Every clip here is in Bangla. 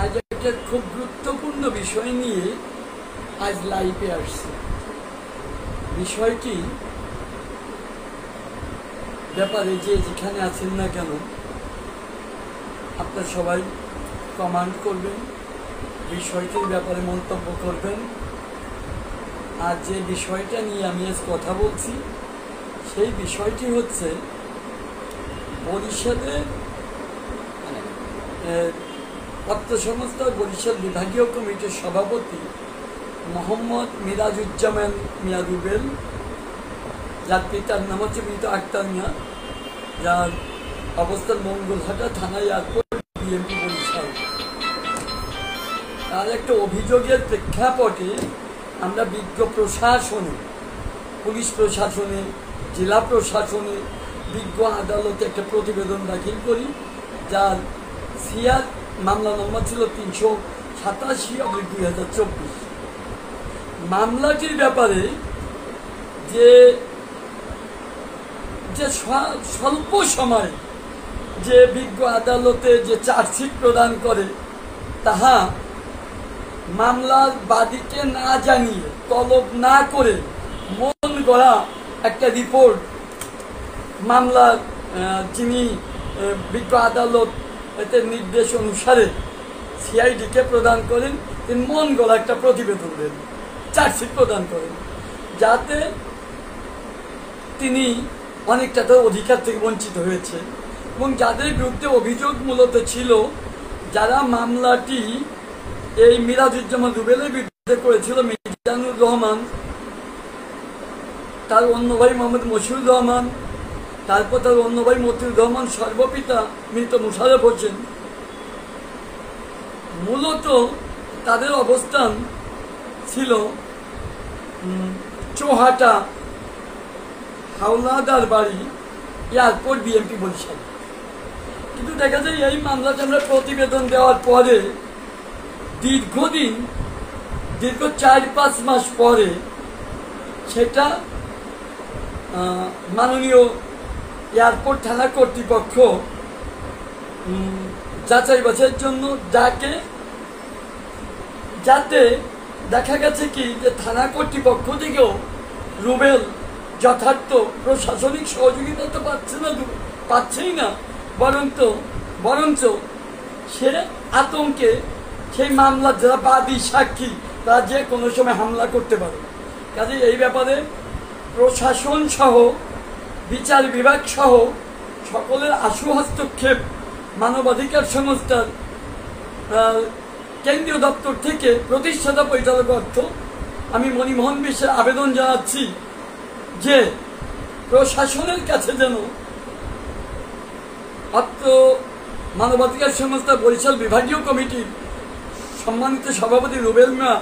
আজ একটা খুব গুরুত্বপূর্ণ বিষয় নিয়ে আজ লাইভে আসছে। বিষয়টি ব্যাপারে যে যেখানে আছেন না কেন আপনারা সবাই কমেন্ট করবেন, বিষয়টির ব্যাপারে মন্তব্য করবেন। আর যে বিষয়টা নিয়ে আমি আজ কথা বলছি সেই বিষয়টি হচ্ছে বরিশালের অর্থ সংস্থা বরিশাল বিভাগীয় কমিটির সভাপতি মোহাম্মদ মিরাজুজ্জামান মিয়া রুবেল, যার পিতার নাম হচ্ছে মৃত আক্তার মিয়া, যার অবস্থান মঙ্গলহাটা থানা এয়ারপোর্ট বিএমপি বরিশাল। তার একটা অভিযোগের প্রেক্ষাপটে আমরা বিজ্ঞ প্রশাসনে, পুলিশ প্রশাসনে, জেলা প্রশাসনে, বিজ্ঞ আদালতে একটা প্রতিবেদন দাখিল করি, যার সিআর মামলা নম্বর ছিল 387/2024। মামলাটির ব্যাপারে যে স্বল্প সময় যে বিজ্ঞ আদালতে যে চার্জশিট প্রদান করে তাহা মামলার বাদীকে না জানিয়ে, তলব না করে মন গড়া একটা রিপোর্ট মামলার যিনি বিজ্ঞ আদালত এতে নির্দেশ অনুসারে সিআইডিকে প্রদান করেন, তিনি মন গড়া একটা প্রতিবেদন দেন, চার্জশিট প্রদান করেন, যাতে তিনি অনেকটা তার অধিকার থেকে বঞ্চিত হয়েছে। এবং যাদের বিরুদ্ধে অভিযোগ মূলত ছিল, যারা মামলাটি এই মিরাজুজ্জামান রুবেলের বিরুদ্ধে করেছিল, মিজানুর রহমান, তার অন্য ভাই মোহাম্মদ মশিউর রহমান, তারপর তার অন্য ভাই মতিউর রহমান, সর্বপিতা মৃত মুশারফ হোসেন। মূলত তাদের অবস্থান ছিল চৌহাটা হাওলাদার বাড়ি এয়ারপোর্ট বিএমপি বরিশাল। কিন্তু দেখা যায় এই মামলাতে আমরা প্রতিবেদন দেওয়ার পরে দীর্ঘ 4-5 মাস পরে সেটা মাননীয় এয়ারপোর্ট থানা কর্তৃপক্ষ যাচাই বাছাইয়ের জন্য ডাকে, যাতে দেখা গেছে কি যে থানা কর্তৃপক্ষ থেকেও রুবেল যথার্থ প্রশাসনিক সহযোগিতা তো পাচ্ছেই না, বরঞ্চ সে আতঙ্কে সেই মামলার যারা বাদী সাক্ষী তারা যে কোনো সময় হামলা করতে পারে। কাজে এই ব্যাপারে প্রশাসন সহ, বিচার বিভাগ সহ সকলের আশু হস্তক্ষেপ মানবাধিকার সংস্থার কেন্দ্রীয় দপ্তর থেকে প্রতিষ্ঠাতা পরিচালক অর্থ আমি মণিমোহন বিশ্বের আবেদন জানাচ্ছি যে প্রশাসনের কাছে যেন অত্র মানবাধিকার সংস্থা বরিশাল বিভাগীয় কমিটির সম্মানিত সভাপতি রুবেল মিয়া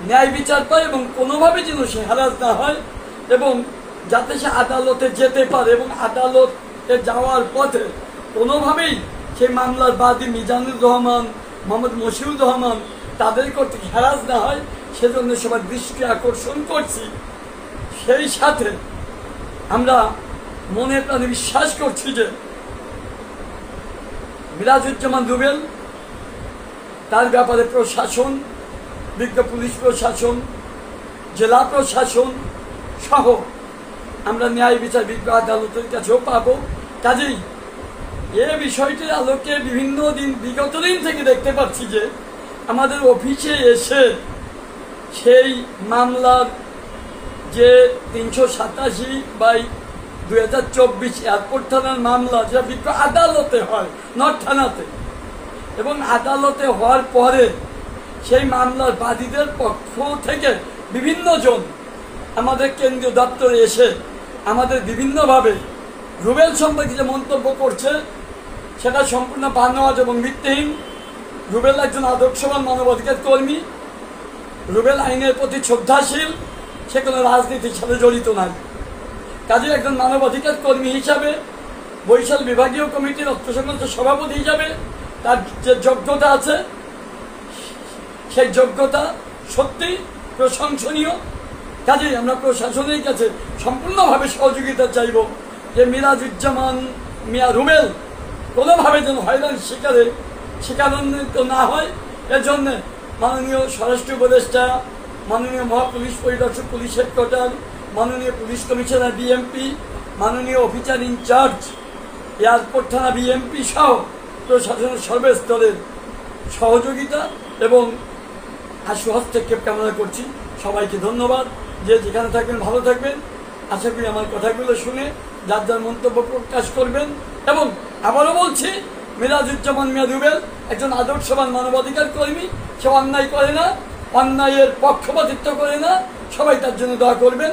ন্যায় বিচার পায় এবং কোনোভাবে যেন সে হারাজ না হয়, এবং যাতে সে আদালতে যেতে পারে এবং আদালতে যাওয়ার পথে কোনোভাবেই সেই মামলার বাদী মিজানুর রহমান, মোহাম্মদ মশিউর রহমান তাদের কর্তৃক হেরাজ না হয়, সেজন্য সবার দৃষ্টি আকর্ষণ করছি। সেই সাথে আমরা মনে প্রাণে বিশ্বাস করছি যে মিরাজুজ্জামান রুবেল, তার ব্যাপারে প্রশাসন, বিজ্ঞ পুলিশ প্রশাসন, জেলা প্রশাসন সহ আমরা ন্যায় বিচার বিজ্ঞ আদালতের কাছেও পাবো। কাজেই এ বিষয়টির আলোকে বিগত দিন থেকে দেখতে পাচ্ছি যে আমাদের অফিসে এসে সেই মামলার যে 387/2024 এয়ারপোর্ট থানার মামলা, যেটা বিজ্ঞ আদালতে হয়, নট থানাতে, এবং আদালতে হওয়ার পরে সেই মামলার বাদীদের পক্ষ থেকে বিভিন্ন জন আমাদের কেন্দ্রীয় দপ্তরে এসে আমাদের বিভিন্নভাবে রুবেল সম্পর্কে যে মন্তব্য করছে সেটা সম্পূর্ণ বানোয়াট এবং ভিত্তিহীন। রুবেল একজন আদর্শবান মানবাধিকার কর্মী, রুবেল আইনের প্রতি শ্রদ্ধাশীল, সে কোনো রাজনীতির সাথে জড়িত নয়। কাজে একজন মানবাধিকার কর্মী হিসাবে, বরিশাল বিভাগীয় কমিটির অর্থ সংস্থার সভাপতি হিসাবে তার যে যোগ্যতা আছে, সেই যোগ্যতা সত্যি প্রশংসনীয়। কাজেই আমরা প্রশাসনের কাছে সম্পূর্ণভাবে সহযোগিতা চাইব যে মিরাজুজ্জামান মিয়া রুবেল কোনোভাবে যেন হয়রানির শিকারে শিকারান্বিত না হয় এজন্য মাননীয় স্বরাষ্ট্র উপদেষ্টা, মাননীয় মহাপুলিশ পরিদর্শক পুলিশ হেডকোয়ার্টার, মাননীয় পুলিশ কমিশনার বিএমপি, মাননীয় অফিসার ইনচার্জ এয়ারপোর্ট থানা বিএমপি সহ প্রশাসনের সর্বস্তরের সহযোগিতা এবং আশু হস্তক্ষেপ কামনা করছি। সবাইকে ধন্যবাদ। যে যেখানে থাকবেন ভালো থাকবেন। আশা করি আমার কথাগুলো শুনে যার যার মন্তব্য প্রকাশ করবেন। এবং আবারও বলছি, মিরাজুজ্জামান মিয়া রুবেল একজন আদর্শবান মানবাধিকার কর্মী। সে অন্যায় করে না, অন্যায়ের পক্ষপাতিত্ব করে না। সবাই তার জন্য দোয়া করবেন।